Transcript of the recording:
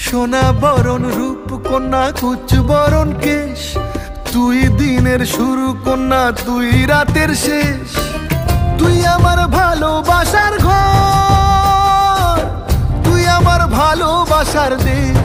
সোনা বরণ রূপ কন্যা কুচ বরণ কেশ, তুই দিনের শুরু কন্যা তুই রাতের শেষ। তুই আমার ভালোবাসার ঘর, তুই আমার ভালোবাসার দেশ।